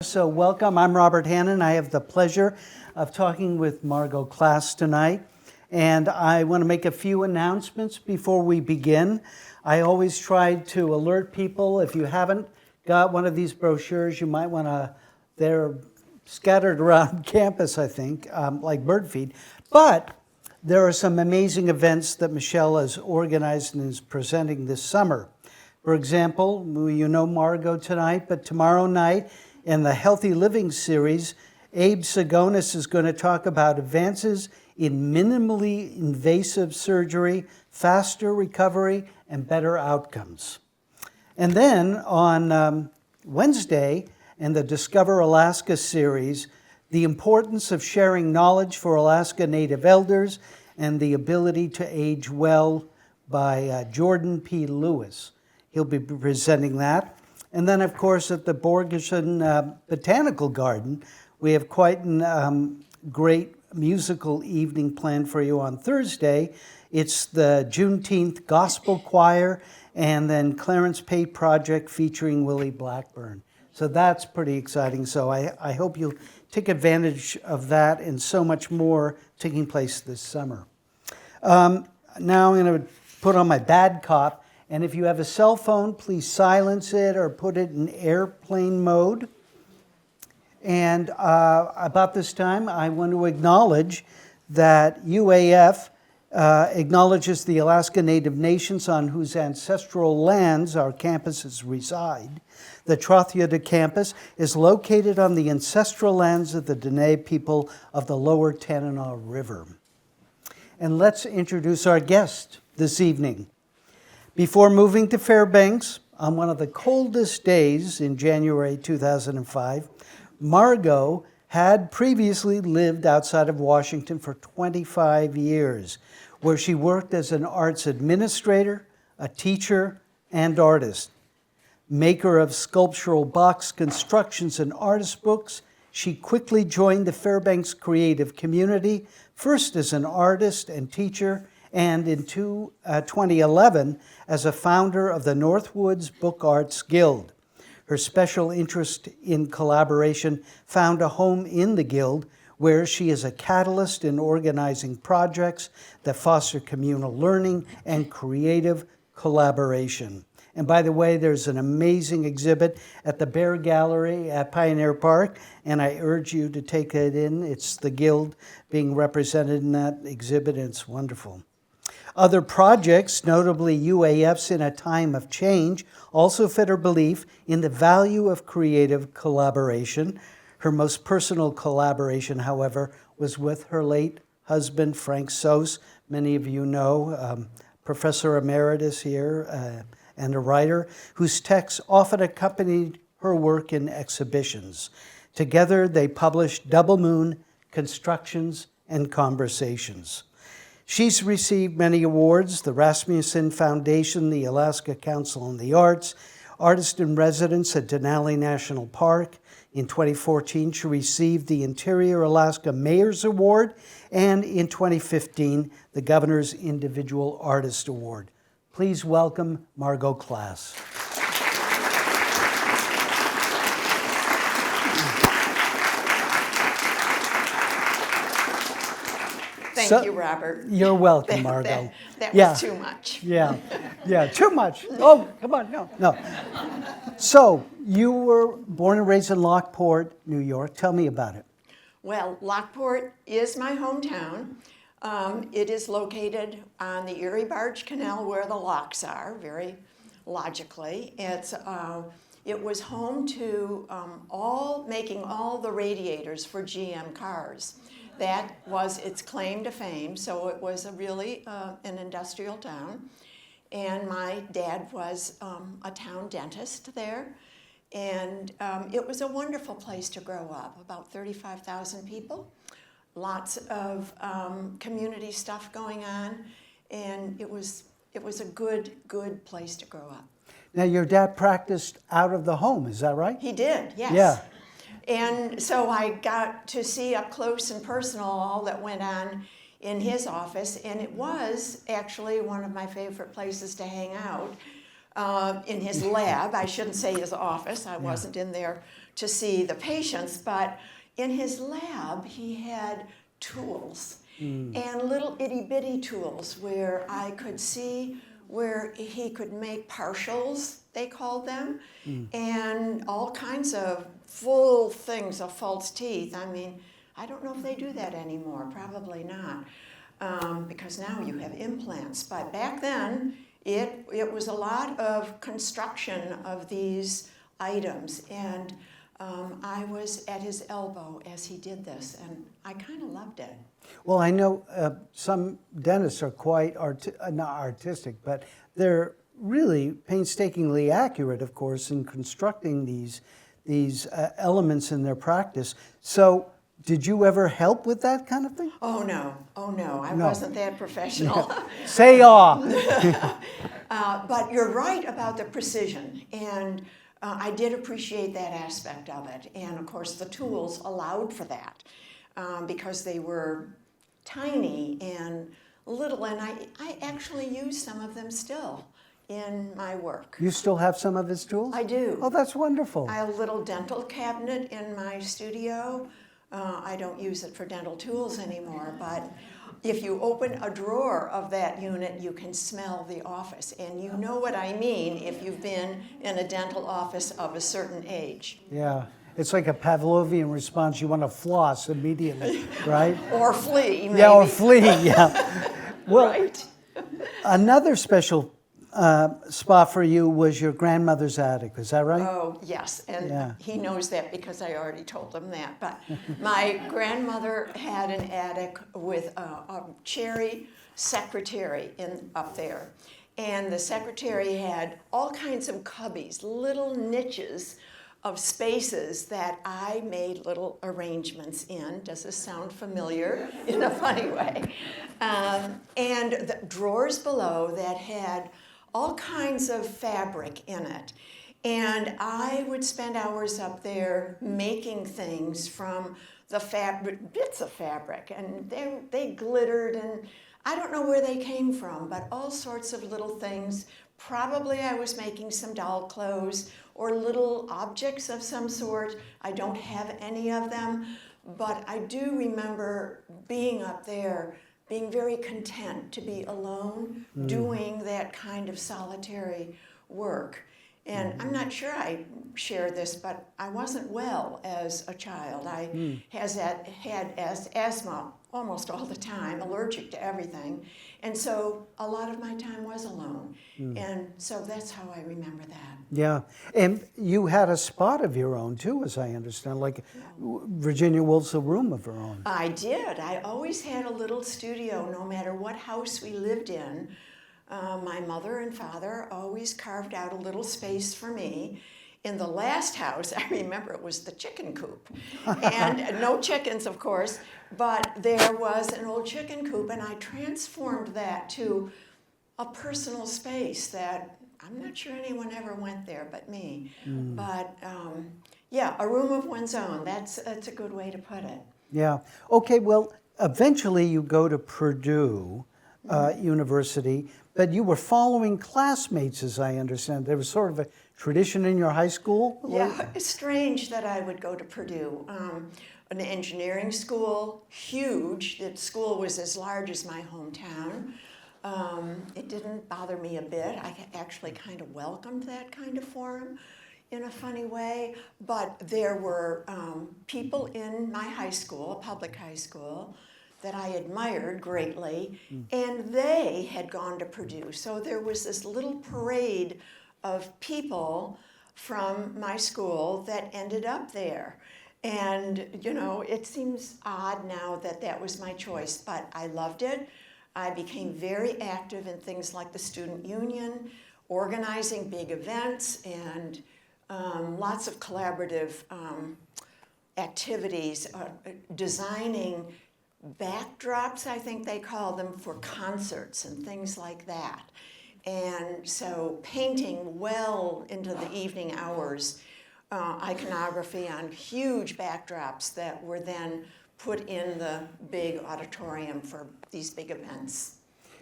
So welcome, I'm Robert Hannon. I have the pleasure of talking with Margo Klass tonight. And I want to make a few announcements before we begin. I always try to alert people, if you haven't got one of these brochures, you might want to, they're scattered around campus, I think, like bird feed. But there are some amazing events that Michelle has organized and is presenting this summer. For example, you know Margo tonight, but tomorrow night in the Healthy Living series, Abe Sagonis is going to talk about advances in minimally invasive surgery, faster recovery, and better outcomes. And then on Wednesday, in the Discover Alaska series, the importance of sharing knowledge for Alaska Native elders and the ability to age well by Jordan P. Lewis. He'll be presenting that. And then, of course, at the Borgerson Botanical Garden, we have quite a great musical evening planned for you on Thursday. It's the Juneteenth Gospel Choir and then Clarence Pate Project featuring Willie Blackburn. So that's pretty exciting. So I hope you'll take advantage of that and so much more taking place this summer. Now I'm going to put on my bad cop. And if you have a cell phone, please silence it or put it in airplane mode. And about this time, I want to acknowledge that UAF acknowledges the Alaska Native Nations on whose ancestral lands our campuses reside. The Trothyota campus is located on the ancestral lands of the Dene people of the lower Tanana River. And let's introduce our guest this evening. Before moving to Fairbanks, on one of the coldest days in January 2005, Margo had previously lived outside of Washington for 25 years, where she worked as an arts administrator, a teacher, and artist. Maker of sculptural box constructions and artist books, she quickly joined the Fairbanks creative community, first as an artist and teacher, and in 2011 as a founder of the Northwoods Book Arts Guild. Her special interest in collaboration found a home in the Guild, where she is a catalyst in organizing projects that foster communal learning and creative collaboration. And by the way, there's an amazing exhibit at the Bear Gallery at Pioneer Park, and I urge you to take it in. It's the Guild being represented in that exhibit, and it's wonderful. Other projects, notably UAFs in a Time of Change, also fit her belief in the value of creative collaboration. Her most personal collaboration, however, was with her late husband, Frank Soos. Many of you know, Professor Emeritus here, and a writer whose texts often accompanied her work in exhibitions. Together, they published Double Moon, Constructions, and Conversations. She's received many awards: the Rasmuson Foundation, the Alaska Council on the Arts, Artist in Residence at Denali National Park. In 2014, she received the Interior Alaska Mayor's Award, and in 2015, the Governor's Individual Artist Award. Please welcome Margo Klass. Thank you, Robert. You're welcome, Margo. That was too much. Yeah, too much. Oh, come on, no. So, you were born and raised in Lockport, New York. Tell me about it. Well, Lockport is my hometown. It is located on the Erie Barge Canal where the locks are, very logically. It was home to making all the radiators for GM cars. That was its claim to fame, so it was really an industrial town. And my dad was a town dentist there. And it was a wonderful place to grow up, about 35,000 people. Lots of community stuff going on, and it was a good place to grow up. Now, your dad practiced out of the home, is that right? He did, yes. Yeah. And so I got to see up close and personal all that went on in his office, and it was actually one of my favorite places to hang out. in his lab. I shouldn't say his office. I wasn't in there to see the patients, but in his lab he had tools and little itty bitty tools where I could see where he could make partials, they called them, and all kinds of full things of false teeth. I mean, I don't know if they do that anymore, probably not, because now you have implants. But back then, it was a lot of construction of these items, and I was at his elbow as he did this, and I kind of loved it. Well, I know some dentists are quite not artistic, but they're really painstakingly accurate, of course, in constructing these elements in their practice. So, did you ever help with that kind of thing? Oh no, I wasn't that professional. Say aw. But you're right about the precision, and I did appreciate that aspect of it. And of course, the tools allowed for that because they were tiny and little, and I actually use some of them still in my work. You still have some of his tools? I do. Oh, that's wonderful. I have a little dental cabinet in my studio. I don't use it for dental tools anymore, but if you open a drawer of that unit, you can smell the office. And you know what I mean if you've been in a dental office of a certain age. Yeah. It's like a Pavlovian response. You want to floss immediately, right? Or flee, maybe. Yeah, or flee, yeah. Well, Right. another special spot for you was your grandmother's attic. Is that right? Oh, yes, and Yeah. he knows that because I already told him that. But my grandmother had an attic with a cherry secretary up there. And the secretary had all kinds of cubbies, little niches of spaces that I made little arrangements in. Does this sound familiar in a funny way? And the drawers below that had all kinds of fabric in it. And I would spend hours up there making things from the fabric, bits of fabric, and they glittered, and I don't know where they came from, but all sorts of little things. Probably I was making some doll clothes or little objects of some sort. I don't have any of them, but I do remember being up there, being very content to be alone, doing that kind of solitary work. And I'm not sure I shared this, but I wasn't well as a child. I had asthma almost all the time, allergic to everything. And so a lot of my time was alone. And so that's how I remember that. Yeah. And you had a spot of your own, too, as I understand, like Virginia Woolf's a room of her own. I did. I always had a little studio, no matter what house we lived in. My mother and father always carved out a little space for me. In the last house, I remember it was the chicken coop. And no chickens, of course, but there was an old chicken coop, and I transformed that to a personal space that I'm not sure anyone ever went there but me. But yeah, a room of one's own. That's a good way to put it. Yeah. Okay, well, eventually you go to Purdue University, but you were following classmates, as I understand. There was sort of a tradition in your high school? Yeah, it's strange that I would go to Purdue. An engineering school, huge. The school was as large as my hometown. It didn't bother me a bit. I actually kind of welcomed that kind of forum in a funny way. But there were people in my high school, a public high school, that I admired greatly, and they had gone to Purdue. So there was this little parade of people from my school that ended up there. And, you know, it seems odd now that that was my choice, but I loved it. I became very active in things like the student union, organizing big events, and lots of collaborative activities, designing backdrops, I think they call them, for concerts and things like that. And so painting well into the evening hours, iconography on huge backdrops that were then put in the big auditorium for these big events.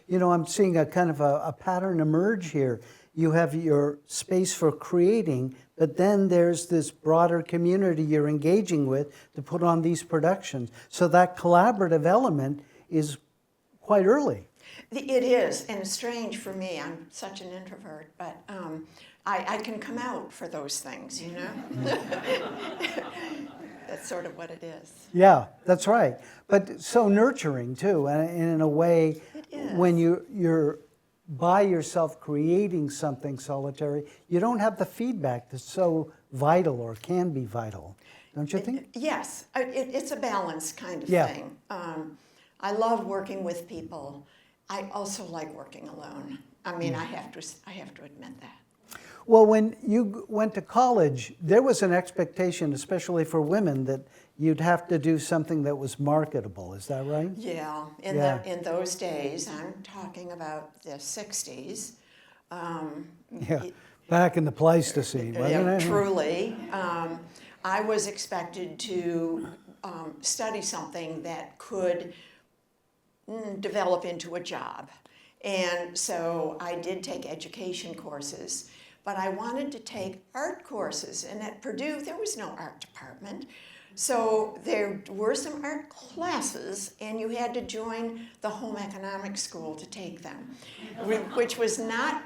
You know, I'm seeing a kind of a pattern emerge here. you have your space for creating, but then there's this broader community you're engaging with to put on these productions. So that collaborative element is quite early. It is, and it's strange for me. I'm such an introvert, but I can come out for those things, you know? That's sort of what it is. Yeah, that's right. But so nurturing too, and in a way, It is. when you're by yourself creating something solitary, you don't have the feedback that's so vital or can be vital, don't you think? Yes, it's a balance kind of Yeah. thing. I love working with people. I also like working alone. I mean, I have to admit that. Well, when you went to college, there was an expectation, especially for women, that you'd have to do something that was marketable. Is that right? Yeah, Yeah. in those days, I'm talking about the 60s. Yeah, back in the Pleistocene, wasn't Yeah, it? truly. I was expected to study something that could develop into a job. And so I did take education courses, but I wanted to take art courses. And at Purdue, there was no art department. So there were some art classes, and you had to join the home economics school to take them, which was not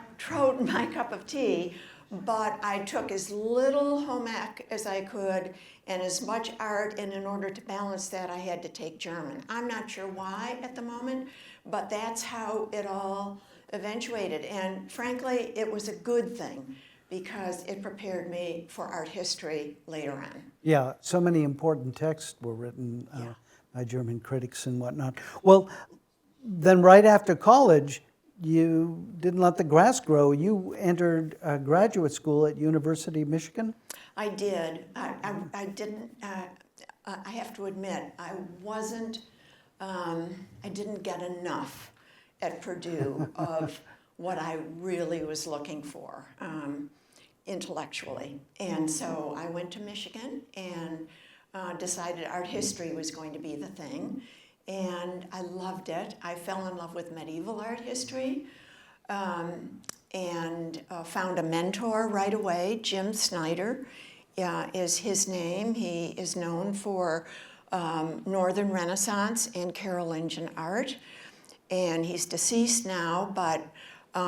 my cup of tea, but I took as little home ec as I could and as much art, and in order to balance that, I had to take German. I'm not sure why at the moment, but that's how it all eventuated. And frankly, it was a good thing because it prepared me for art history later on. Yeah, so many important texts were written Yeah. by German critics and whatnot. Well, then right after college, you didn't let the grass grow. You entered graduate school at University of Michigan? I did. I didn't. I have to admit, I wasn't. I didn't get enough at Purdue of what I really was looking for intellectually, and so I went to Michigan and decided art history was going to be the thing, and I loved it. I fell in love with medieval art history. And found a mentor right away. Jim Snyder is his name. He is known for Northern Renaissance and Carolingian art. And he's deceased now, but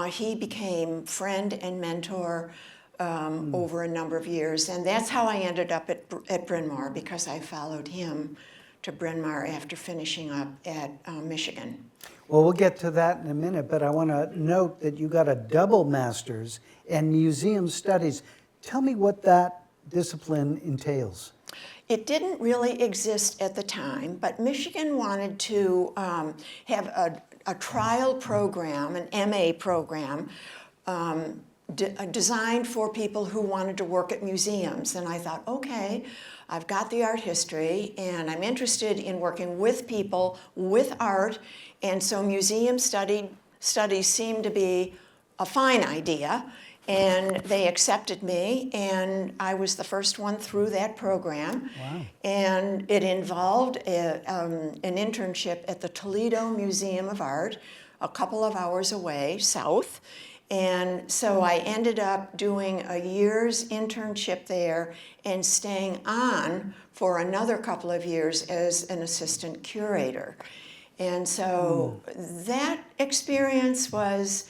he became friend and mentor over a number of years. And that's how I ended up at Bryn Mawr, because I followed him to Bryn Mawr after finishing up at Michigan. Well, we'll get to that in a minute, but I want to note that you got a double master's in museum studies. Tell me what that discipline entails. It didn't really exist at the time, but Michigan wanted to have a trial program, an MA program, designed for people who wanted to work at museums. And I thought, okay, I've got the art history, and I'm interested in working with people, with art, and so museum studies seemed to be a fine idea, and they accepted me, and I was the first one through that program. Wow. And it involved an internship at the Toledo Museum of Art, a couple of hours away, south. And so I ended up doing a year's internship there and staying on for another couple of years as an assistant curator. And so that experience was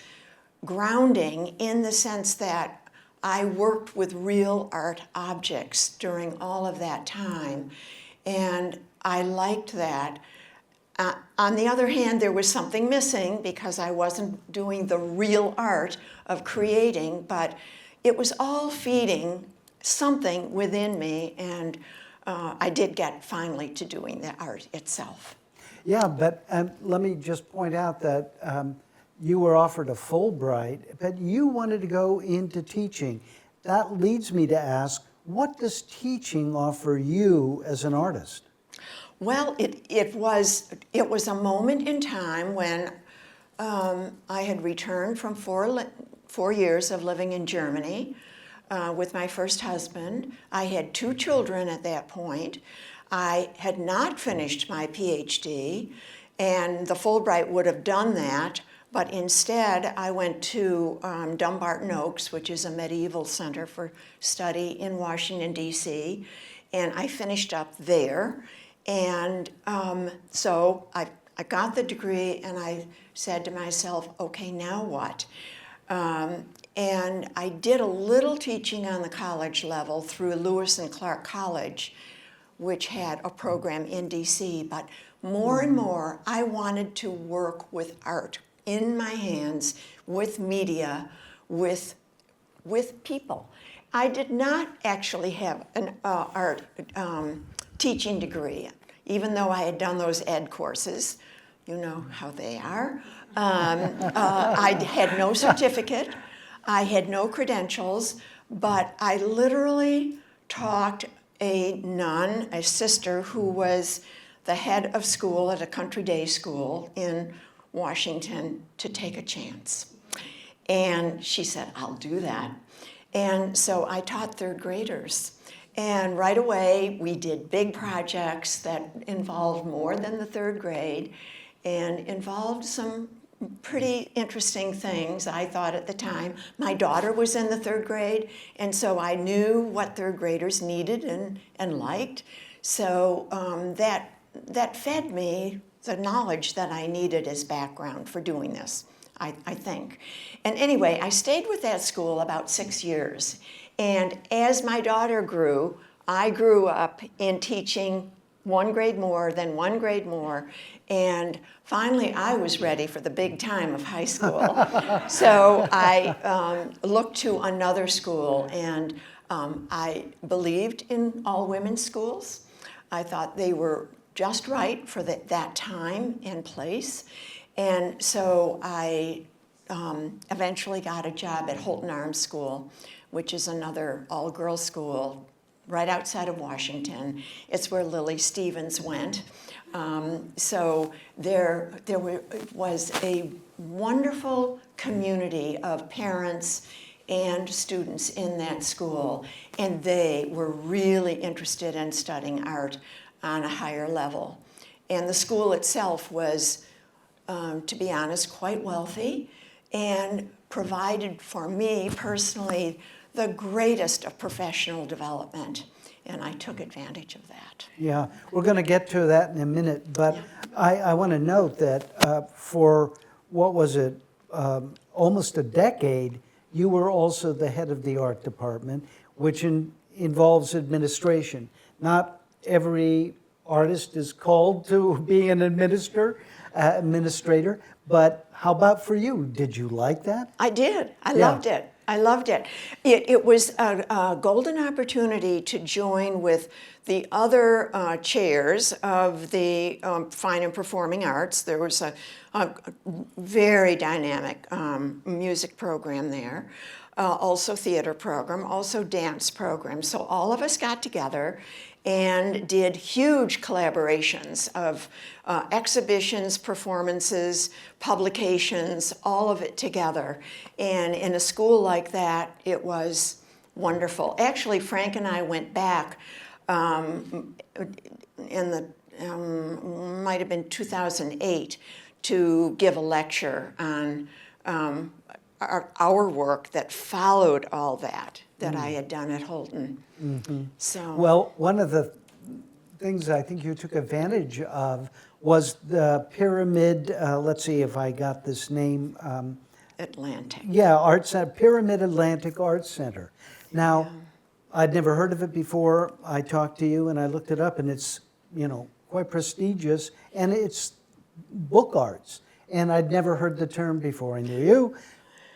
grounding in the sense that I worked with real art objects during all of that time, and I liked that. On the other hand, there was something missing because I wasn't doing the real art of creating, but it was all feeding something within me, and I did get finally to doing the art itself. Yeah, but let me just point out that you were offered a Fulbright, but you wanted to go into teaching. That leads me to ask, what does teaching offer you as an artist? Well, it was a moment in time when I had returned from 4 years of living in Germany with my first husband. I had 2 children at that point. I had not finished my PhD, and the Fulbright would have done that, But instead, I went to Dumbarton Oaks, which is a medieval center for study in Washington, D.C., and I finished up there. And so I got the degree, and I said to myself, okay, now what? And I did a little teaching on the college level through Lewis and Clark College, which had a program in DC, but more and more I wanted to work with art in my hands, with media, with people. I did not actually have an art teaching degree, even though I had done those ed courses. You know how they are. I had no certificate. I had no credentials, but I literally talked a nun, a sister who was the head of school at a country day school in Washington, to take a chance. And she said, I'll do that. And so I taught third graders. And right away, we did big projects that involved more than the third grade and involved some pretty interesting things, I thought at the time. My daughter was in the third grade, and so I knew what third graders needed and liked. So that fed me the knowledge that I needed as background for doing this, I think. And anyway, I stayed with that school about 6 years. And as my daughter grew, I grew up in teaching one grade more, then one grade more, and finally I was ready for the big time of high school. So I looked to another school, and I believed in all women's schools. I thought they were just right for that time and place, and so I eventually got a job at Holton Arms School, which is another all-girls school right outside of Washington. It's where Lily Stevens went. So there was a wonderful community of parents and students in that school, and they were really interested in studying art on a higher level. And the school itself was, to be honest, quite wealthy and provided for me personally the greatest of professional development, and I took advantage of that. Yeah, we're going to get to that in a minute, but yeah. I want to note that for, what was it, almost a decade, you were also the head of the art department, which involves administration. Not every artist is called to be an administrator, but how about for you? Did you like that? I did. I loved it. I loved it. It was a golden opportunity to join with the other chairs of the Fine and Performing Arts. There was a very dynamic music program there, also theater program, also dance program. So all of us got together and did huge collaborations of exhibitions, performances, publications, all of it together. And in a school like that, it was wonderful. Actually, Frank and I went back in the, might have been 2008, to give a lecture on our work that followed all that I had done at Holton. Mm-hmm. So, well, one of the things I think you took advantage of was the Pyramid, let's see if I got this name. Atlantic. Yeah, Arts Center, Pyramid Atlantic Arts Center. Now, yeah. I'd never heard of it before. I talked to you and I looked it up, and it's, quite prestigious, and it's book arts. And I'd never heard the term before. I knew you,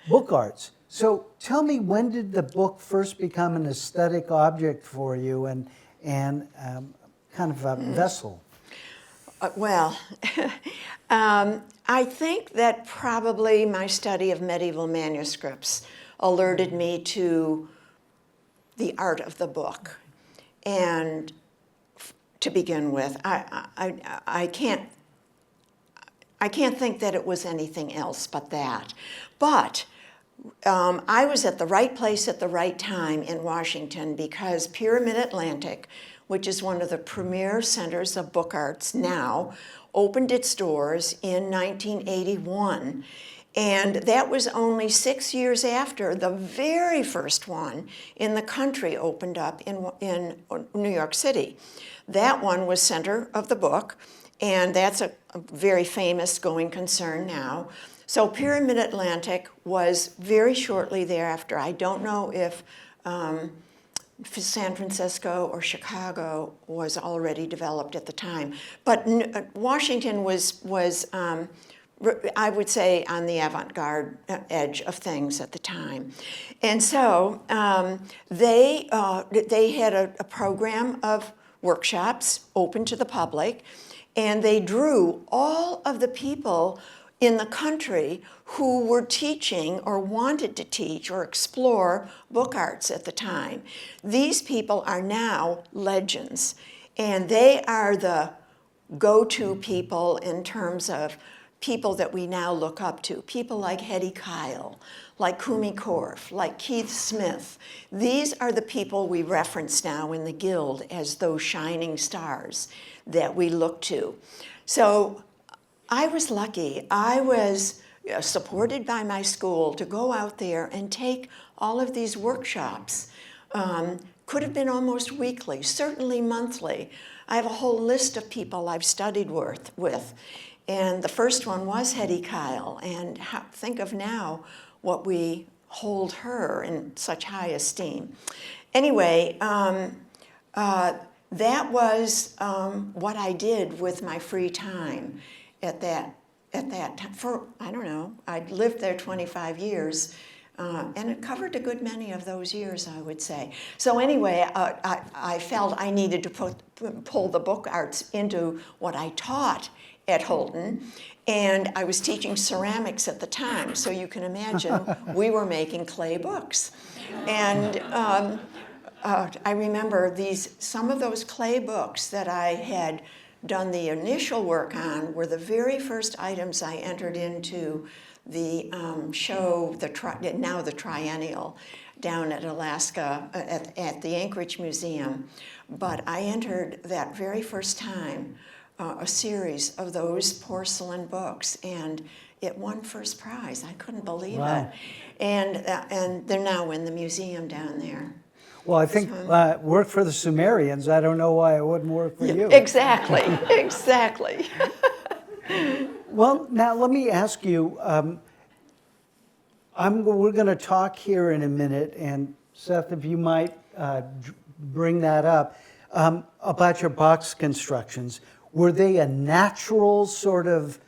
book arts. So tell me, when did the book first become an aesthetic object for you and kind of a vessel? Well, I think that probably my study of medieval manuscripts alerted me to the art of the book. And to begin with, I can't think that it was anything else but that. But I was at the right place at the right time in Washington, because Pyramid Atlantic, which is one of the premier centers of book arts now, opened its doors in 1981. And that was only 6 years after the very first one in the country opened up in New York City. That one was center of the book, and that's a very famous going concern now. So Pyramid Atlantic was very shortly thereafter. I don't know if San Francisco or Chicago was already developed at the time, but Washington was I would say on the avant-garde edge of things at the time. And so they had a program of workshops open to the public, and they drew all of the people in the country who were teaching or wanted to teach or explore book arts at the time. These people are now legends, and they are the go-to people in terms of people that we now look up to. People like Hetty Kyle, like Kumi Korf, like Keith Smith. These are the people we reference now in the Guild as those shining stars that we look to. So I was lucky. I was supported by my school to go out there and take all of these workshops. Could have been almost weekly, certainly monthly. I have a whole list of people I've studied with. And the first one was Hetty Kyle. And think of now what we hold her in such high esteem. Anyway, that was what I did with my free time at that time. For, I don't know, I'd lived there 25 years, and it covered a good many of those years, I would say. So anyway, I felt I needed to pull the book arts into what I taught at Holton, and I was teaching ceramics at the time, so you can imagine we were making clay books. And I remember some of those clay books that I had done the initial work on were the very first items I entered into the show, now the Triennial, down at Alaska at the Anchorage Museum. But I entered that very first time a series of those porcelain books, and it won first prize. I couldn't believe it. And they're now in the museum down there. Well, I think work for the Sumerians. I don't know why it wouldn't work for you. Exactly, exactly. Well, now let me ask you, we're going to talk here in a minute, and Seth, if you might bring that up, about your box constructions. Were they a natural sort of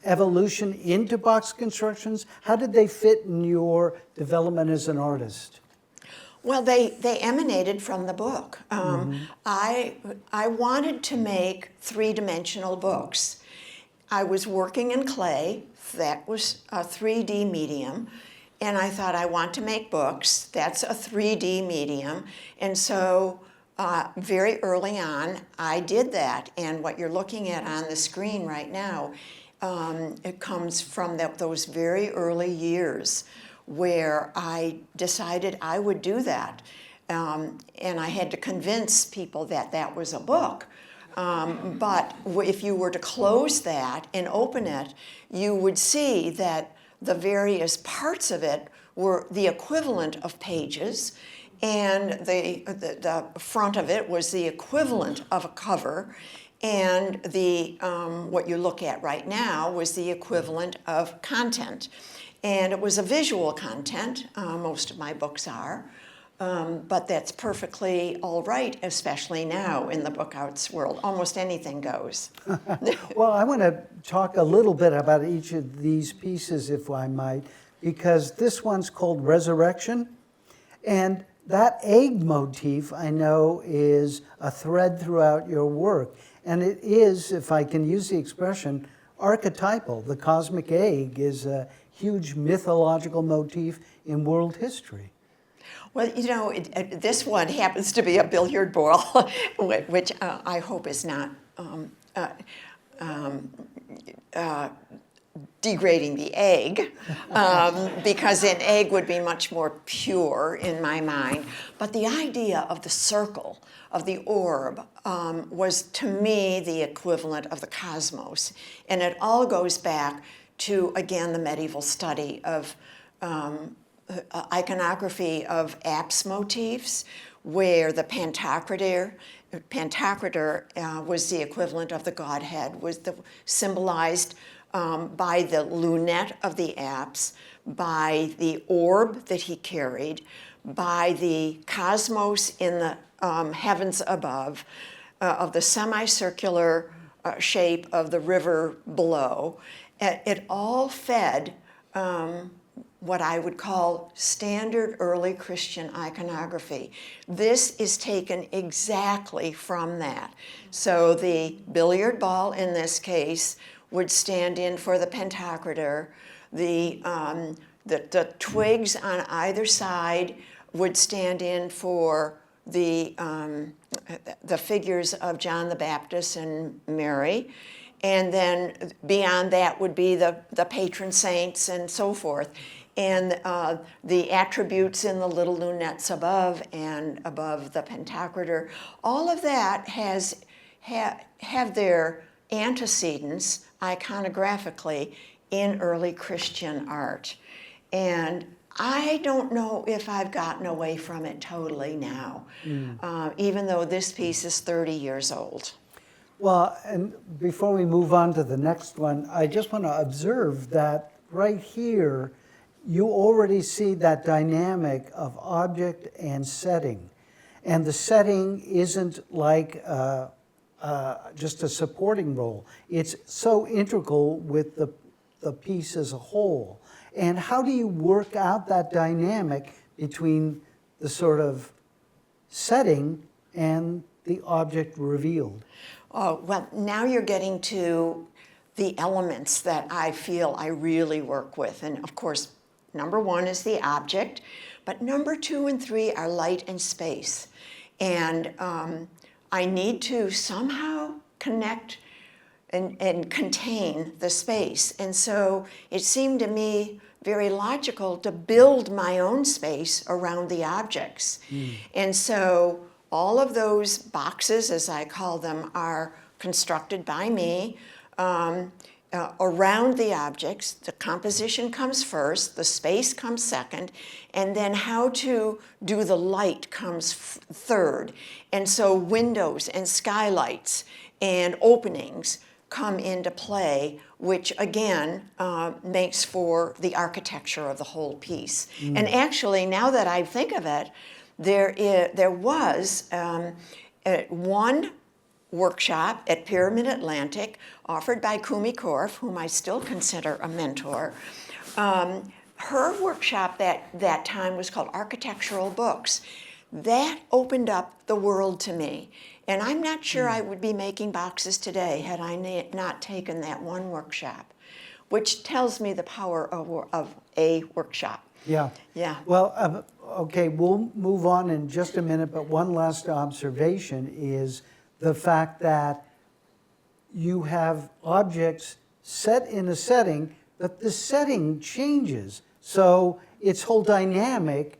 evolution into box constructions? How did they fit in your development as an artist? Well, they emanated from the book. I wanted to make three-dimensional books. I was working in clay. That was a 3D medium. And I thought, I want to make books. That's a 3D medium. And so very early on, I did that. And what you're looking at on the screen right now, it comes from those very early years where I decided I would do that. And I had to convince people that that was a book. But if you were to close that and open it, you would see that the various parts of it were the equivalent of pages, and the front of it was the equivalent of a cover, and what you look at right now was the equivalent of content. And it was a visual content, most of my books are, but that's perfectly all right, especially now in the book arts world. Almost anything goes. Well, I want to talk a little bit about each of these pieces, if I might, because this one's called Resurrection, and that egg motif, I know, is a thread throughout your work, and it is, if I can use the expression, archetypal. The cosmic egg is a huge mythological motif in world history. Well, you know, this one happens to be a billiard ball, which I hope is not degrading the egg, because an egg would be much more pure in my mind. But the idea of the circle, of the orb, was to me the equivalent of the cosmos. And it all goes back to, again, the medieval study of iconography of apse motifs, where the Pantocrator was the equivalent of the Godhead, was symbolized by the lunette of the apse, by the orb that he carried, by the cosmos in the heavens above, of the semicircular shape of the river below. It all fed what I would call standard early Christian iconography. This is taken exactly from that. So the billiard ball in this case would stand in for the Pantocrator. The twigs on either side would stand in for the figures of John the Baptist and Mary. And then beyond that would be the patron saints and so forth. And the attributes in the little lunettes above and above the Pantocrator, all of that have their antecedents iconographically in early Christian art. And I don't know if I've gotten away from it totally now, even though this piece is 30 years old. Well, and before we move on to the next one, I just want to observe that right here, you already see that dynamic of object and setting. And the setting isn't like just a supporting role. It's so integral with the piece as a whole. And how do you work out that dynamic between the sort of setting and the object revealed? Oh, well, now you're getting to the elements that I feel I really work with. And of course, number one is the object, but number 2 and 3 are light and space. And I need to somehow connect and contain the space. And so it seemed to me very logical to build my own space around the objects. And so all of those boxes, as I call them, are constructed by me around the objects. The composition comes first, the space comes second, and then how to do the light comes third. And so windows and skylights and openings come into play, which again makes for the architecture of the whole piece. And actually, now that I think of it, there was one workshop at Pyramid Atlantic offered by Kumi Korf, whom I still consider a mentor. Her workshop that time was called Architectural Books. That opened up the world to me. And I'm not sure I would be making boxes today had I not taken that one workshop, which tells me the power of a workshop. Yeah. Yeah. Well, okay, we'll move on in just a minute, but one last observation is the fact that you have objects set in a setting, but the setting changes. So its whole dynamic,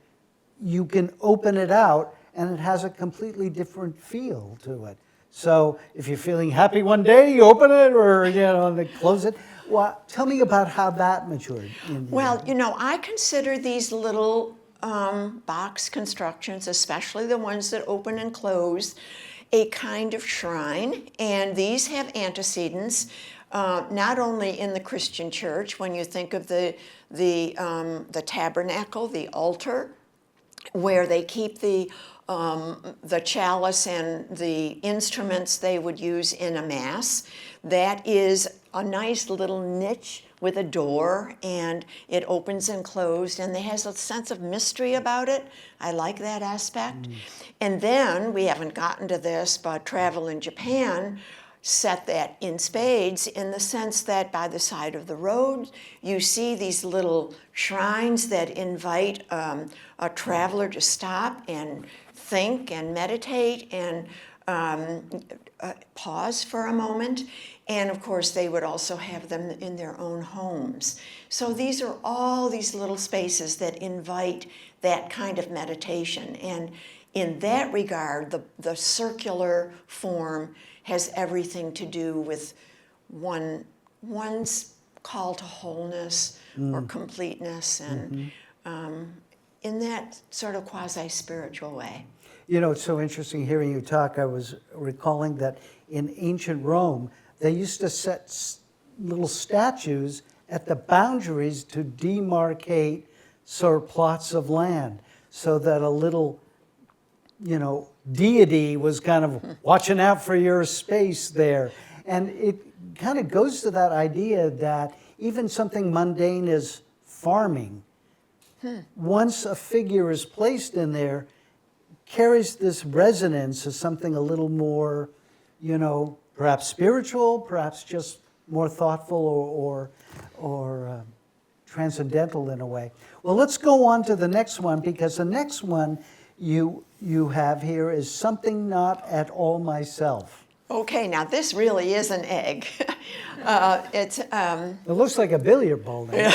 you can open it out and it has a completely different feel to it. So if you're feeling happy one day, you open it, or and close it. Well, tell me about how that matured. Well, I consider these little box constructions, especially the ones that open and close, a kind of shrine. And these have antecedents, not only in the Christian church. When you think of the tabernacle, the altar, where they keep the chalice and the instruments they would use in a mass. That is a nice little niche with a door, and it opens and closed, and it has a sense of mystery about it. I like that aspect. And then, we haven't gotten to this, but travel in Japan set that in spades, in the sense that by the side of the road, you see these little shrines that invite a traveler to stop and think and meditate and pause for a moment. And of course, they would also have them in their own homes. So these are all these little spaces that invite that kind of meditation. And in that regard, the circular form has everything to do with one's call to wholeness or completeness, and in that sort of quasi-spiritual way. You know, it's so interesting hearing you talk. I was recalling that in ancient Rome, they used to set little statues at the boundaries to demarcate sort of plots of land, so that a little, you know, deity was kind of watching out for your space there. And it kind of goes to that idea that even something mundane as farming, once a figure is placed in there, carries this resonance as something a little more, you know, perhaps spiritual, perhaps just more thoughtful or transcendental in a way. Well, let's go on to the next one, because the next one you have here is Something Not at All Myself. Okay, now this really is an egg. It looks like a billiard ball now.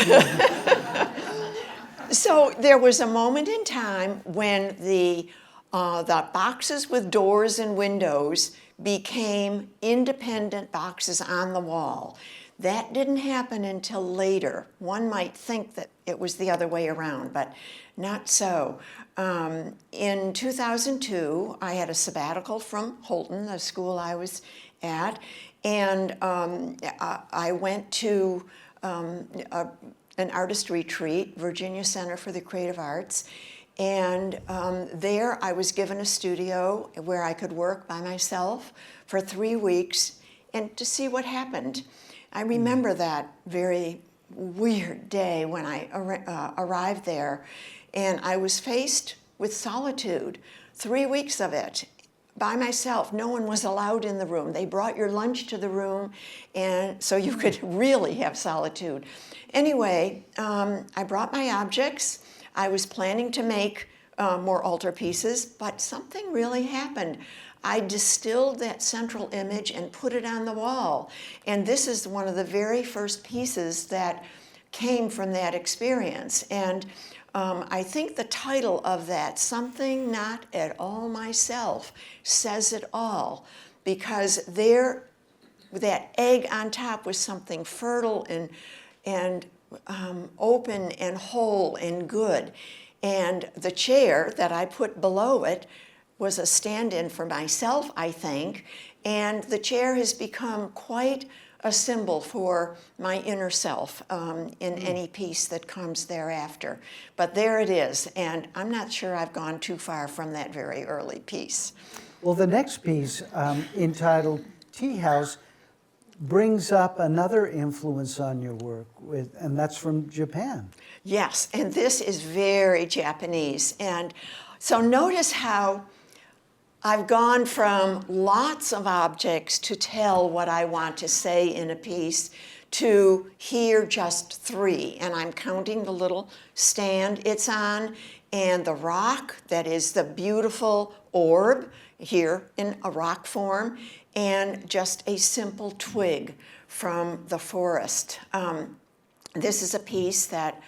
So there was a moment in time when the boxes with doors and windows became independent boxes on the wall. That didn't happen until later. One might think that it was the other way around, but not so. In 2002, I had a sabbatical from Holton, the school I was at, and I went to an artist retreat, Virginia Center for the Creative Arts, and there I was given a studio where I could work by myself for 3 weeks and to see what happened. I remember that very weird day when I arrived there, and I was faced with solitude, 3 weeks of it, by myself. No one was allowed in the room. They brought your lunch to the room, and so you could really have solitude. Anyway, I brought my objects. I was planning to make more altarpieces, but something really happened. I distilled that central image and put it on the wall. And this is one of the very first pieces that came from that experience. And I think the title of that, Something Not at All Myself, says it all, because there, that egg on top was something fertile and open and whole and good. And the chair that I put below it was a stand-in for myself, I think, and the chair has become quite a symbol for my inner self in any piece that comes thereafter. But there it is, and I'm not sure I've gone too far from that very early piece. Well, the next piece, entitled Tea House, brings up another influence on your work, and that's from Japan. Yes, and this is very Japanese. And so notice how I've gone from lots of objects to tell what I want to say in a piece to here just 3. And I'm counting the little stand it's on and the rock that is the beautiful orb here in a rock form, and just a simple twig from the forest. This is a piece that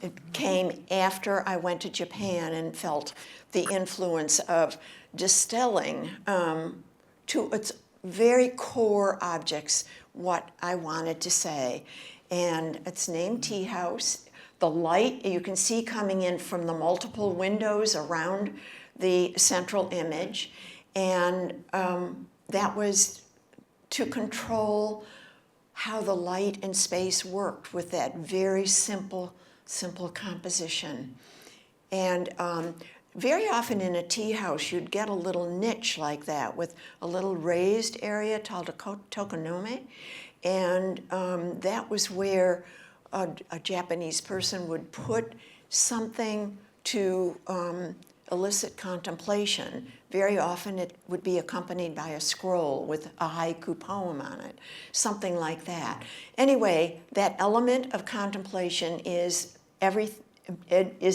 it came after I went to Japan and felt the influence of distilling to its very core objects what I wanted to say. And it's named Tea House. The light you can see coming in from the multiple windows around the central image, and that was to control how the light and space worked with that very simple composition. And very often in a tea house, you'd get a little niche like that with a little raised area called a tokonome, and that was where a Japanese person would put something to elicit contemplation. Very often it would be accompanied by a scroll with a haiku poem on it, something like that. Anyway, that element of contemplation is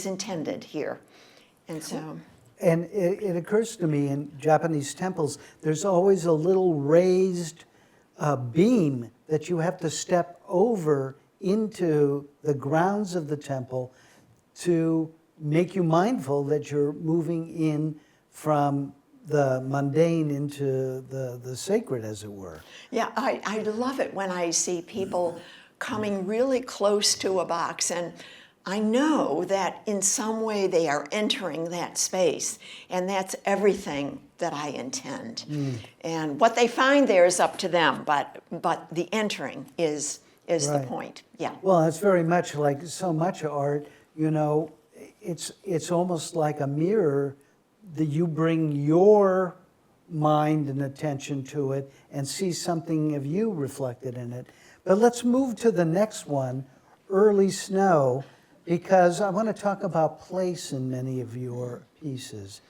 intended here. And so, and it occurs to me in Japanese temples, there's always a little raised beam that you have to step over into the grounds of the temple to make you mindful that you're moving in from the mundane into the sacred, as it were. yeah, I love it when I see people coming really close to a box, and I know that in some way they are entering that space, and that's everything that I intend. And what they find there is up to them, but the entering is the Right. point. Yeah. Well, it's very much like so much art, it's almost like a mirror that you bring your mind and attention to it and see something of you reflected in it. But let's move to the next one, Early Snow, because I want to talk about place in many of your pieces.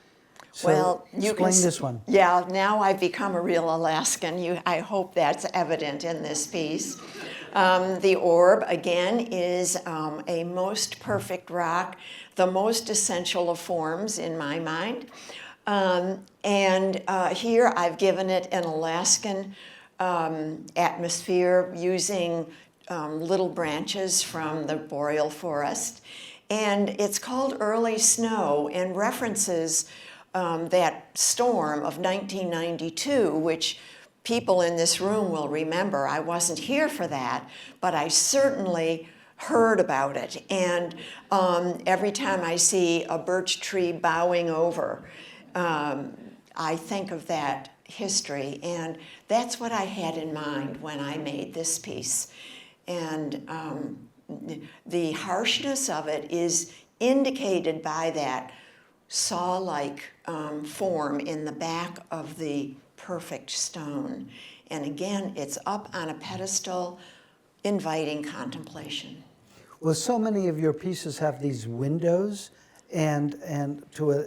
So Well, you explain can, this one. Yeah, now I've become a real Alaskan. I hope that's evident in this piece. The orb, again, is a most perfect rock, the most essential of forms in my mind. Here I've given it an Alaskan atmosphere using little branches from the boreal forest. And it's called Early Snow and references that storm of 1992, which people in this room will remember. I wasn't here for that, but I certainly heard about it. And every time I see a birch tree bowing over, I think of that history. And that's what I had in mind when I made this piece. And the harshness of it is indicated by that saw-like form in the back of the perfect stone. And again, it's up on a pedestal, inviting contemplation. Well, so many of your pieces have these windows and to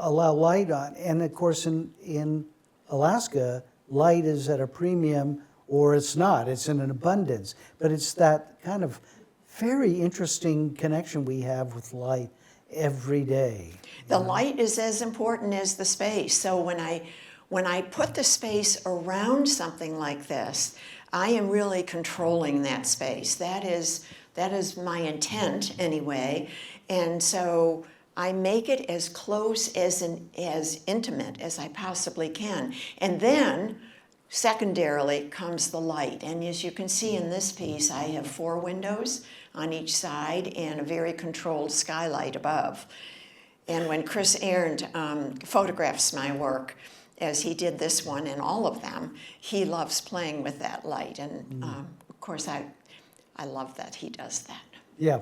allow light on. And of course, in Alaska, light is at a premium, or it's not. It's in an abundance. But it's that kind of very interesting connection we have with light every day. The light is as important as the space. So when I put the space around something like this, I am really controlling that space. That is my intent anyway. And so I make it as close as intimate as I possibly can. And then secondarily comes the light. And as you can see in this piece, I have 4 windows on each side and a very controlled skylight above. And when Chris Arndt photographs my work, as he did this one and all of them, he loves playing with that light. And of course, I love that he does that. Yeah.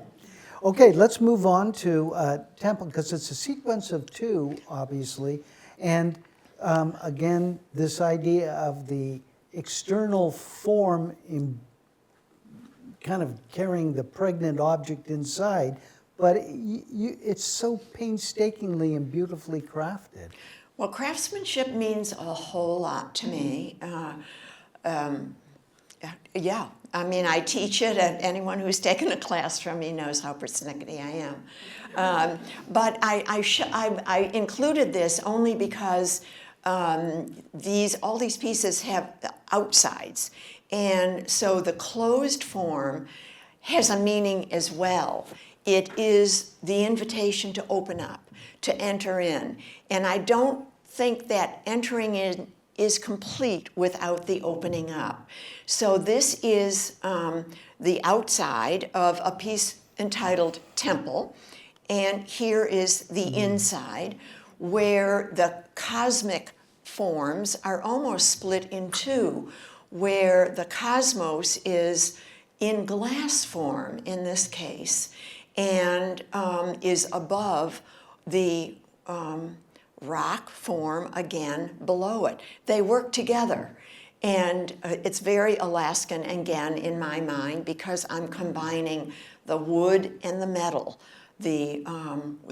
Okay, let's move on to Temple, because it's a sequence of 2, obviously. And again, this idea of the external form in kind of carrying the pregnant object inside, but it's so painstakingly and beautifully crafted. Well, craftsmanship means a whole lot to me. Yeah, I mean, I teach it, and anyone who's taken a class from me knows how persnickety I am. But I included this only because all these pieces have outsides. And so the closed form has a meaning as well. It is the invitation to open up, to enter in. And I don't think that entering in is complete without the opening up. So this is the outside of a piece entitled Temple. And here is the inside, where the cosmic forms are almost split in 2, where the cosmos is in glass form in this case, and is above the rock form again below it. They work together. And it's very Alaskan, again, in my mind, because I'm combining the wood and the metal, the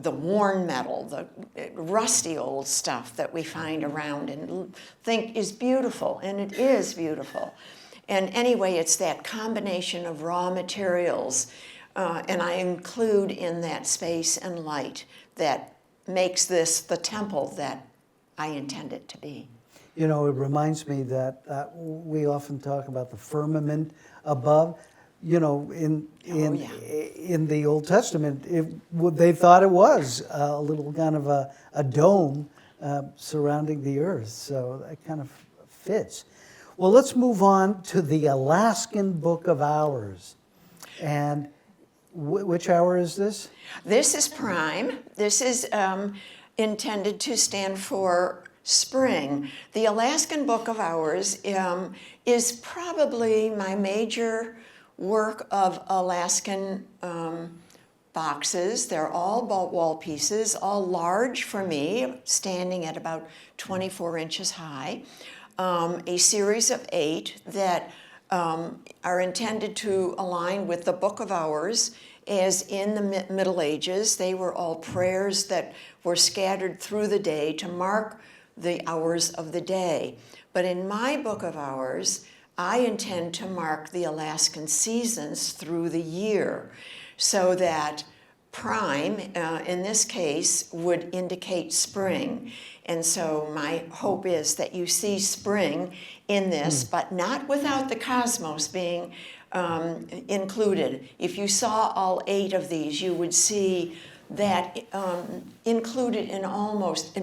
worn metal, the rusty old stuff that we find around and think is beautiful, and it is beautiful. And anyway, it's that combination of raw materials, and I include in that space and light that makes this the temple that I intend it to be. You know, it reminds me that we often talk about the firmament above. You know, in the Old Testament, they thought it was a little kind of a dome surrounding the earth. So that kind of fits. Well, let's move on to the Alaskan Book of Hours. And which hour is this? This is prime. This is intended to stand for spring. The Alaskan Book of Hours is probably my major work of Alaskan boxes. They're all wall pieces, all large for me, standing at about 24 inches high. A series of 8 that are intended to align with the Book of Hours. As in the Middle Ages, they were all prayers that were scattered through the day to mark the hours of the day. But in my Book of Hours, I intend to mark the Alaskan seasons through the year, so that prime, in this case, would indicate spring. And so my hope is that you see spring in this, but not without the cosmos being included. If you saw all 8 of these, you would see that included in almost,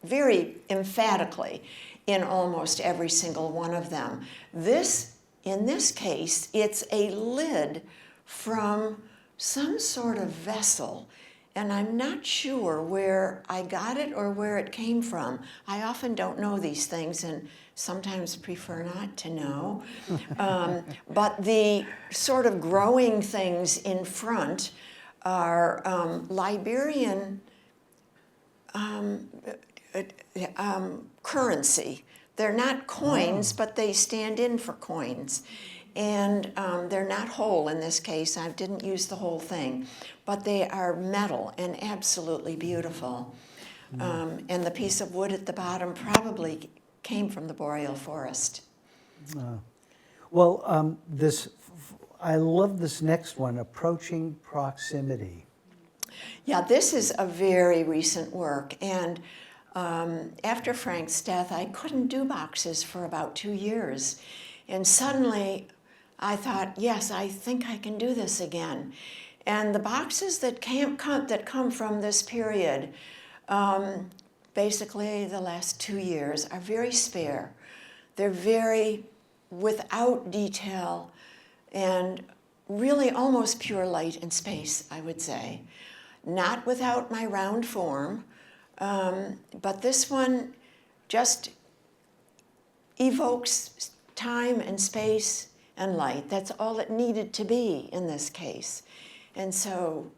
very emphatically, in almost every single one of them. In this case, it's a lid from some sort of vessel, and I'm not sure where I got it or where it came from. I often don't know these things and sometimes prefer not to know. But the sort of growing things in front are Liberian currency. They're not coins, but they stand in for coins. And they're not whole in this case. I didn't use the whole thing. But they are metal and absolutely beautiful. And the piece of wood at the bottom probably came from the boreal forest. Well, I love this next one, Approaching Proximity. Yeah, this is a very recent work. And after Frank's death, I couldn't do boxes for about 2 years. And suddenly I thought, yes, I think I can do this again. And the boxes that come from this period, basically the last 2 years, are very spare. They're very without detail and really almost pure light and space, I would say. Not without my round form, but this one just evokes time and space and light. That's all it needed to be in this case. And so,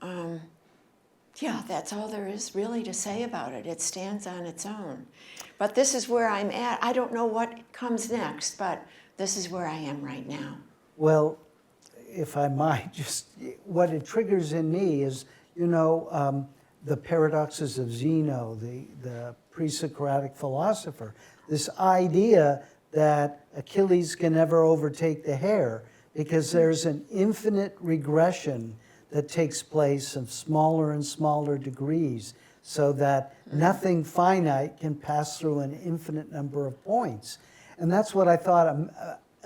yeah, that's all there is really to say about it. It stands on its own. But this is where I'm at. I don't know what comes next, but this is where I am right now. Well, if I might, just what it triggers in me is, the paradoxes of Zeno, the pre-Socratic philosopher, this idea that Achilles can never overtake the hare because there's an infinite regression that takes place of smaller and smaller degrees, so that nothing finite can pass through an infinite number of points. And that's what I thought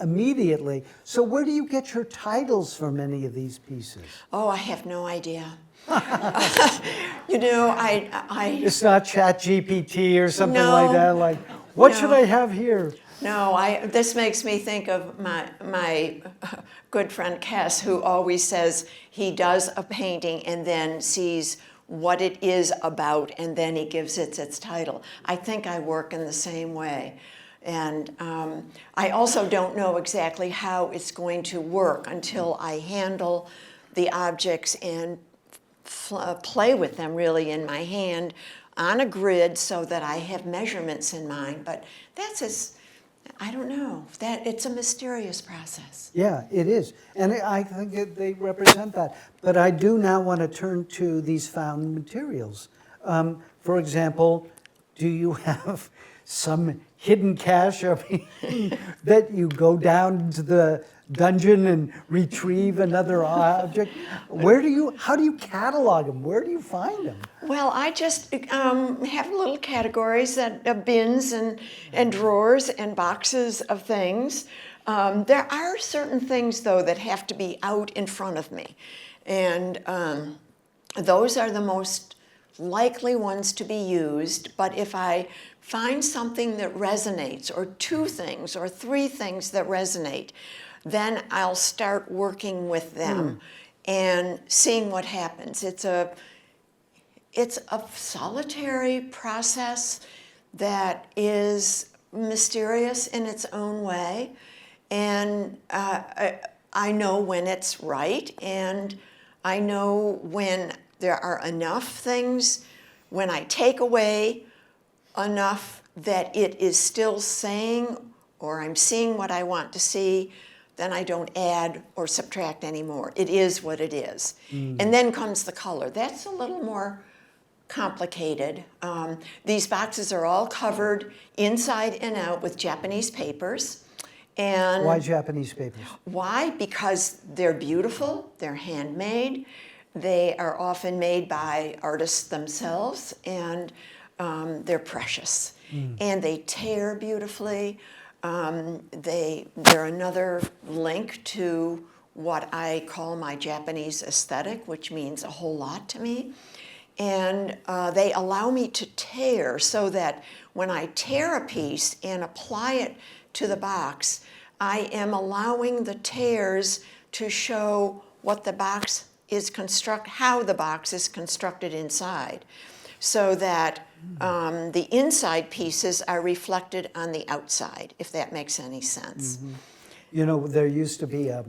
immediately. So where do you get your titles from any of these pieces? Oh, I have no idea. It's not ChatGPT or something No, like that, like, what no. should I have here? No, this makes me think of my good friend Klass, who always says he does a painting and then sees what it is about, and then he gives it its title. I think I work in the same way. And I also don't know exactly how it's going to work until I handle the objects and play with them really in my hand on a grid so that I have measurements in mind. But I don't know, it's a mysterious process. Yeah, it is. And I think they represent that. But I do now want to turn to these found materials. For example, do you have some hidden cache that you go down into the dungeon and retrieve another object? How do you catalog them? Where do you find them? Well, I just have little categories, bins and drawers and boxes of things. There are certain things, though, that have to be out in front of me. And those are the most likely ones to be used. But if I find something that resonates, or 2 things or 3 things that resonate, then I'll start working with them and seeing what happens. It's a solitary process that is mysterious in its own way, and I know when it's right, and I know when there are enough things, when I take away enough that it is still saying, or I'm seeing what I want to see, then I don't add or subtract anymore. It is what it is. And then comes the color. That's a little more complicated. These boxes are all covered inside and out with Japanese papers. And Why Japanese papers? why? Because they're beautiful, they're handmade, they are often made by artists themselves, and they're precious. And they tear beautifully. They're another link to what I call my Japanese aesthetic, which means a whole lot to me. And they allow me to tear, so that when I tear a piece and apply it to the box, I am allowing the tears to show what the box is how the box is constructed inside, so that the inside pieces are reflected on the outside, if that makes any sense. You know, there used to be a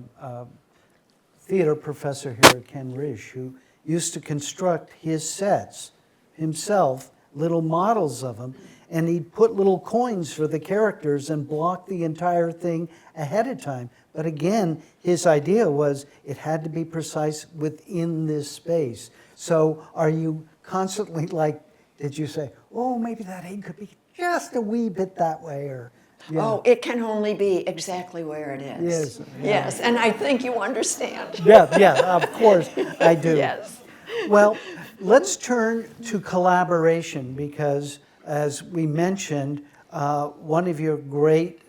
theater professor here, Ken Risch, who used to construct his sets himself, little models of them, and he'd put little coins for the characters and block the entire thing ahead of time. But again, his idea was it had to be precise within this space. So are you constantly like, did you say, oh, maybe that egg could be just a wee bit that way, or? Yeah. Oh, it can only be exactly where it is. Yes. Yes, and I think you understand. Yeah, of course, I do. Yes. Well, let's turn to collaboration, because as we mentioned, one of your great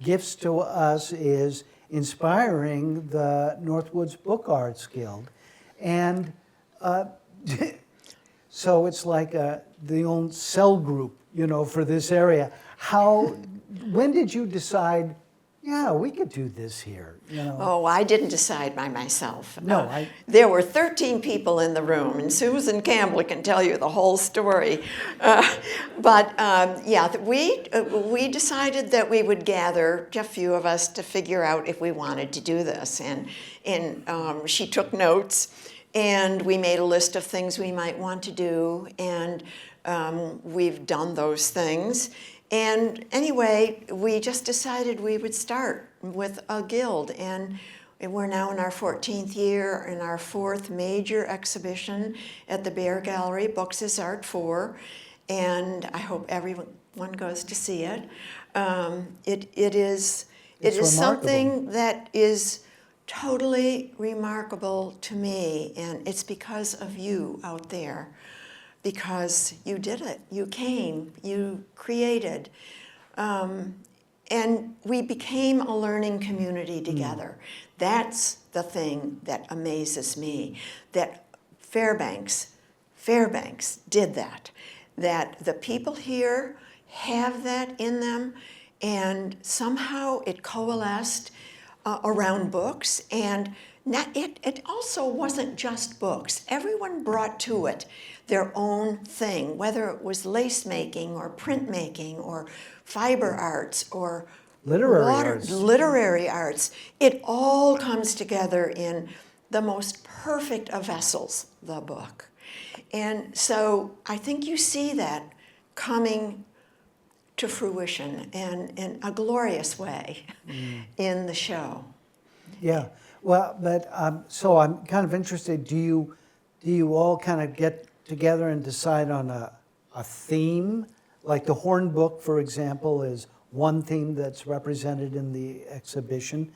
gifts to us is inspiring the Northwoods Book Arts Guild. And so it's like the old cell group, for this area. When did you decide, yeah, we could do this here? Oh, I didn't decide by myself. No, there were 13 people in the room, and Susan Campbell can tell you the whole story. We decided that we would gather, a few of us, to figure out if we wanted to do this. And she took notes, and we made a list of things we might want to do, and we've done those things. And anyway, we just decided we would start with a guild, and we're now in our 14th year, in our 4th major exhibition at the Bear Gallery, Books is Art 4, and I hope everyone goes to see it. It is something that is totally remarkable to me, and it's because of you out there. Because you did it, you came, you created. And we became a learning community together. That's the thing that amazes me, that Fairbanks did that. That the people here have that in them, and somehow it coalesced around books, and it also wasn't just books. Everyone brought to it their own thing, whether it was lace making or print making or fiber arts or literary arts. It all comes together in the most perfect of vessels, the book. And so I think you see that coming to fruition and in a glorious way in the show. Yeah, well, but so I'm kind of interested, do you all kind of get together and decide on a theme? Like the Horn Book, for example, is one theme that's represented in the exhibition,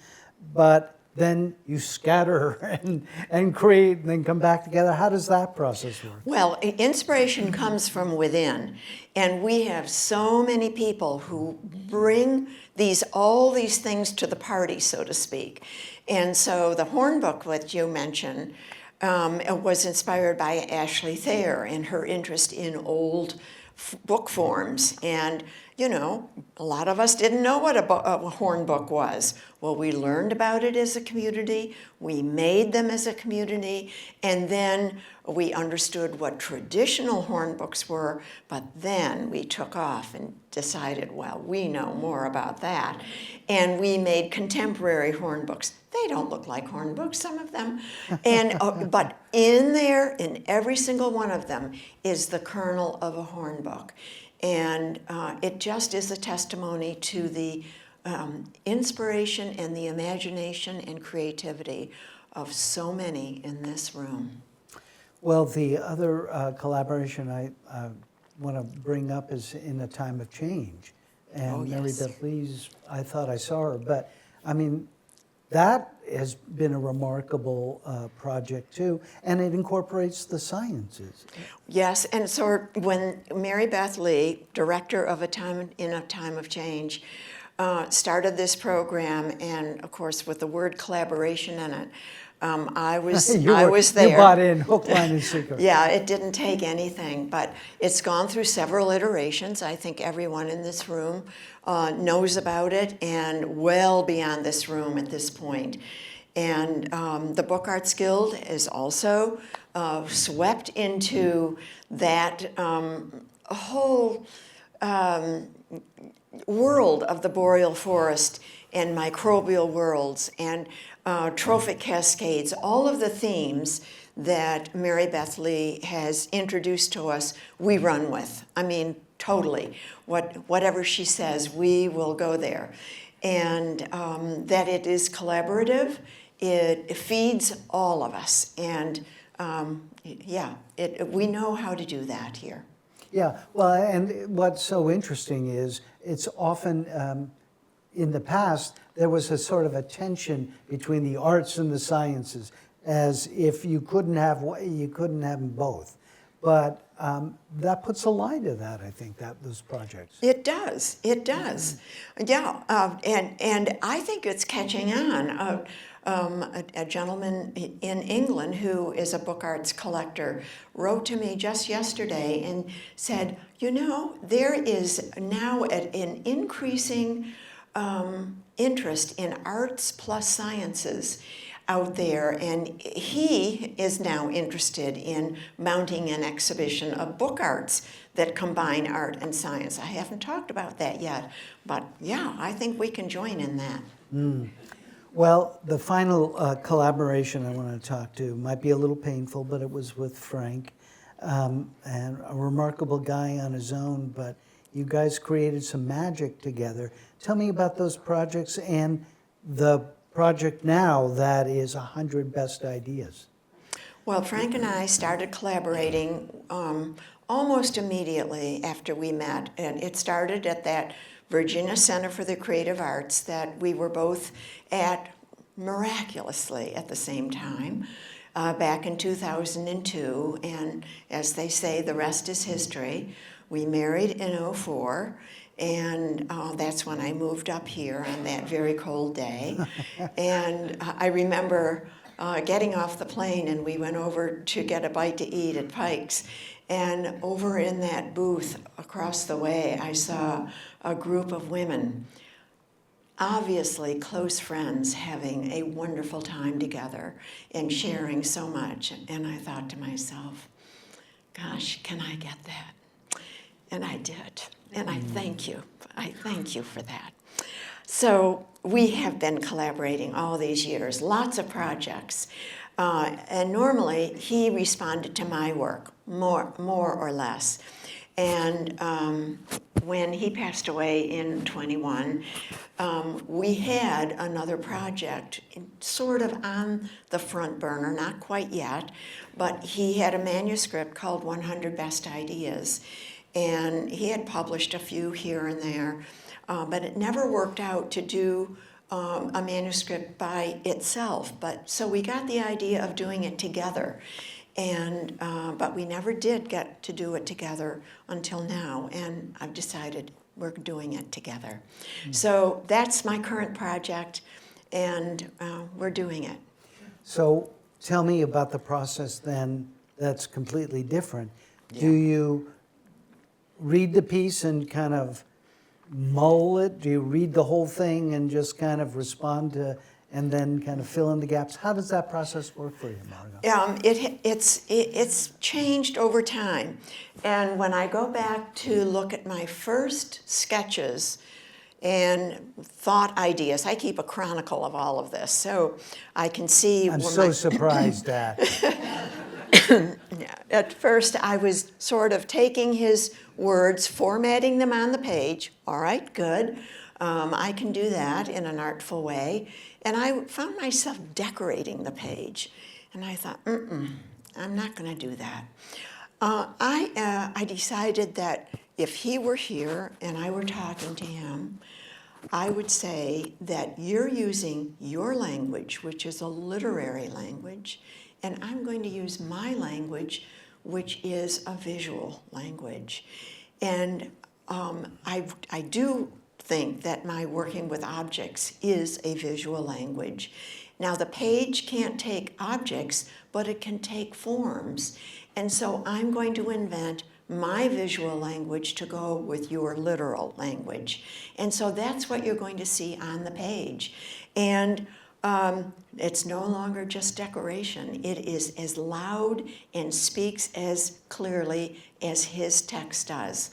but then you scatter and create and then come back together. How does that process work? Well, inspiration comes from within, and we have so many people who bring all these things to the party, so to speak. And so the Horn Book, which you mentioned, was inspired by Ashley Thayer and her interest in old book forms. And you know, a lot of us didn't know what a horn book was. Well, we learned about it as a community, we made them as a community, and then we understood what traditional horn books were, but then we took off and decided, well, we know more about that. And we made contemporary horn books. They don't look like horn books, some of them. And but in there, in every single one of them, is the kernel of a horn book. And it just is a testimony to the inspiration and the imagination and creativity of so many in this room. Well, the other collaboration I want to bring up is In a Time of Change. And Oh, Mary yes. Beth Lee's, I thought I saw her, but I mean, that has been a remarkable project too, and it incorporates the sciences. Yes, and so when Mary Beth Lee, director of In a Time of Change, started this program, and of course with the word collaboration in it, I was there. You bought in hook, line, and sinker. Yeah, it didn't take anything, but it's gone through several iterations. I think everyone in this room knows about it, and well beyond this room at this point. And the Book Arts Guild is also swept into that whole world of the boreal forest and microbial worlds and trophic cascades, all of the themes that Mary Beth Lee has introduced to us, we run with. I mean, totally. Whatever she says, we will go there. And that it is collaborative, it feeds all of us. And yeah, we know how to do that here. Yeah, well, and what's so interesting is it's often, in the past, there was a sort of a tension between the arts and the sciences, as if you couldn't have them both. But that puts a line to that, I think, those projects. It does. It does. Yeah, and I think it's catching on. A gentleman in England who is a book arts collector wrote to me just yesterday and said, you know, there is now an increasing interest in arts plus sciences out there, and he is now interested in mounting an exhibition of book arts that combine art and science. I haven't talked about that yet, but yeah, I think we can join in that. Well, the final collaboration I want to talk to might be a little painful, but it was with Frank, and a remarkable guy on his own, but you guys created some magic together. Tell me about those projects and the project now that is 100 Best Ideas. Well, Frank and I started collaborating almost immediately after we met, and it started at that Virginia Center for the Creative Arts that we were both at miraculously at the same time back in 2002, and as they say, the rest is history. We married in 2004, and that's when I moved up here on that very cold day. And I remember getting off the plane, and we went over to get a bite to eat at Pike's. And over in that booth across the way, I saw a group of women, obviously close friends, having a wonderful time together and sharing so much. And I thought to myself, gosh, can I get that? And I did. And I thank you. I thank you for that. So we have been collaborating all these years, lots of projects. And normally he responded to my work, more or less. And when he passed away in 21, we had another project sort of on the front burner, not quite yet, but he had a manuscript called 100 Best Ideas. And he had published a few here and there, but it never worked out to do a manuscript by itself. But so we got the idea of doing it together, and but we never did get to do it together until now. And I've decided we're doing it together. So that's my current project, and we're doing it. So tell me about the process then that's completely different. Yeah. Do you read the piece and kind of mull it? Do you read the whole thing and just kind of respond to, and then kind of fill in the gaps? How does that process work for you, Margo? It's changed over time. And when I go back to look at my first sketches and thought ideas, I keep a chronicle of all of this, so I can see. I'm so surprised at. Yeah, at first I was sort of taking his words, formatting them on the page. All right, good. I can do that in an artful way. And I found myself decorating the page. And I thought, I'm not going to do that. I decided that if he were here and I were talking to him, I would say that you're using your language, which is a literary language, and I'm going to use my language, which is a visual language. And I do think that my working with objects is a visual language. Now, the page can't take objects, but it can take forms. And so I'm going to invent my visual language to go with your literal language. And so that's what you're going to see on the page. And it's no longer just decoration. It is as loud and speaks as clearly as his text does,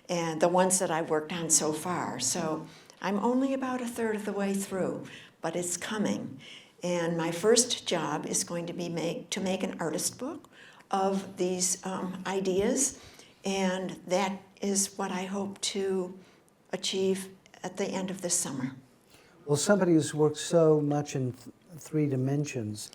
and the ones that I've worked on so far. So I'm only about a third of the way through, but it's coming. And my first job is going to be to make an artist book of these ideas, and that is what I hope to achieve at the end of this summer. Well, somebody who's worked so much in three dimensions,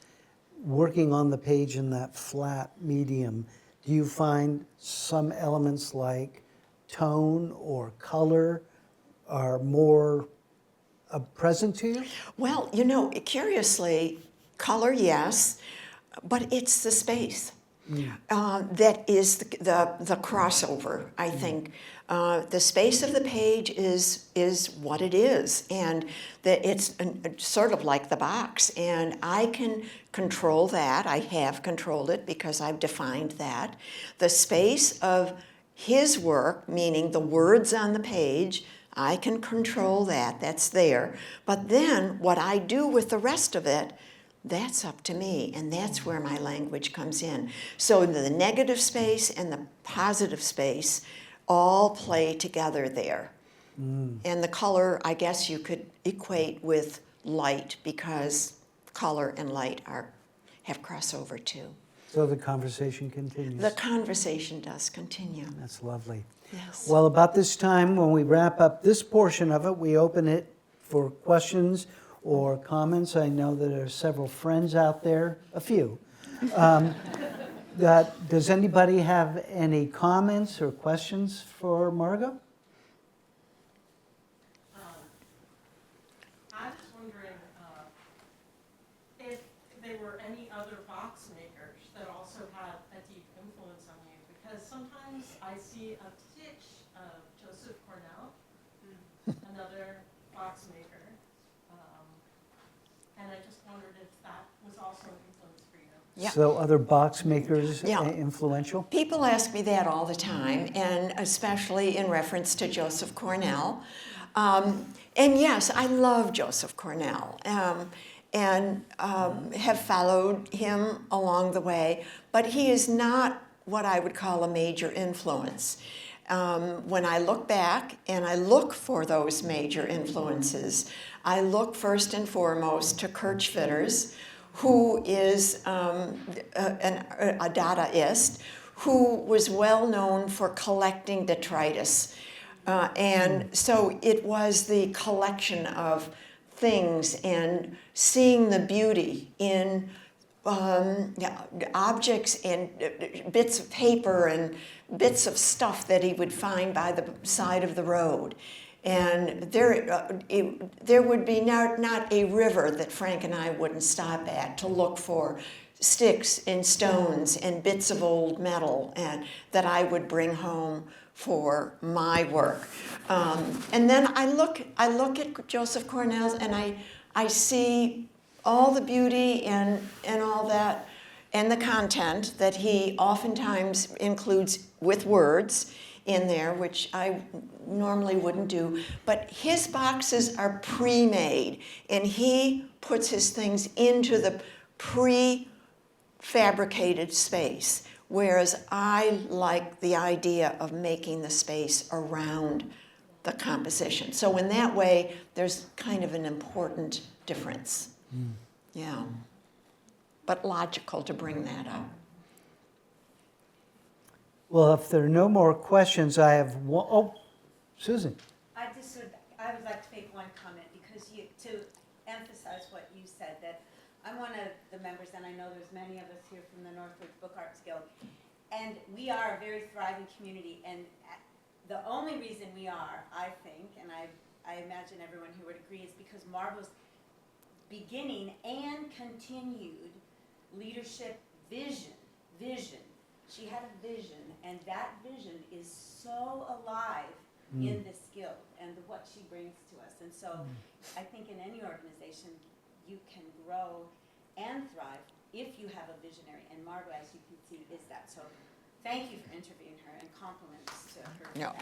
working on the page in that flat medium, do you find some elements like tone or color are more present to you? Well, you know, curiously, color, yes, but it's the space. That is the crossover, I think. The space of the page is what it is, and that it's sort of like the box, and I can control that. I have controlled it because I've defined that. The space of his work, meaning the words on the page, I can control that. That's there. But then what I do with the rest of it, that's up to me, and that's where my language comes in. So the negative space and the positive space all play together there. And the color, I guess you could equate with light, because color and light have crossover too. So the conversation continues. The conversation does continue. That's lovely. Yes. Well, about this time, when we wrap up this portion of it, we open it for questions or comments. I know that there are several friends out there, a few. Does anybody have any comments or questions for Margo? I was wondering if there were any other box makers that also had a deep influence on you, because sometimes I see a stitch of Joseph Cornell, another box maker. And I just wondered if that was also an influence for you. Yeah. So other box makers Yeah. influential? People ask me that all the time, and especially in reference to Joseph Cornell. And yes, I love Joseph Cornell, and have followed him along the way, but he is not what I would call a major influence. When I look back and I look for those major influences, I look first and foremost to Kirchfitters, who is a Dadaist, who was well known for collecting detritus. And so it was the collection of things and seeing the beauty in objects and bits of paper and bits of stuff that he would find by the side of the road. And there would be not a river that Frank and I wouldn't stop at to look for sticks and stones and bits of old metal and that I would bring home for my work. And then I look at Joseph Cornell and I see all the beauty and all that, and the content that he oftentimes includes with words in there, which I normally wouldn't do. But his boxes are pre-made, and he puts his things into the pre-fabricated space, whereas I like the idea of making the space around the composition. So in that way, there's kind of an important difference. Yeah. But logical to bring that up. Well, if there are no more questions, I have one. Oh, Susan. I would like to make one comment because to emphasize what you said, that I'm one of the members, and I know there's many of us here from the Northwoods Book Arts Guild, and we are a very thriving community, and the only reason we are, I think, and I imagine everyone here would agree, is because Margo's beginning and continued leadership vision. She had a vision, and that vision is so alive in this guild and what she brings to us. And so I think in any organization, you can grow and thrive if you have a visionary. And Margo, as you can see, is that. So thank you for interviewing her, and compliments to her. No.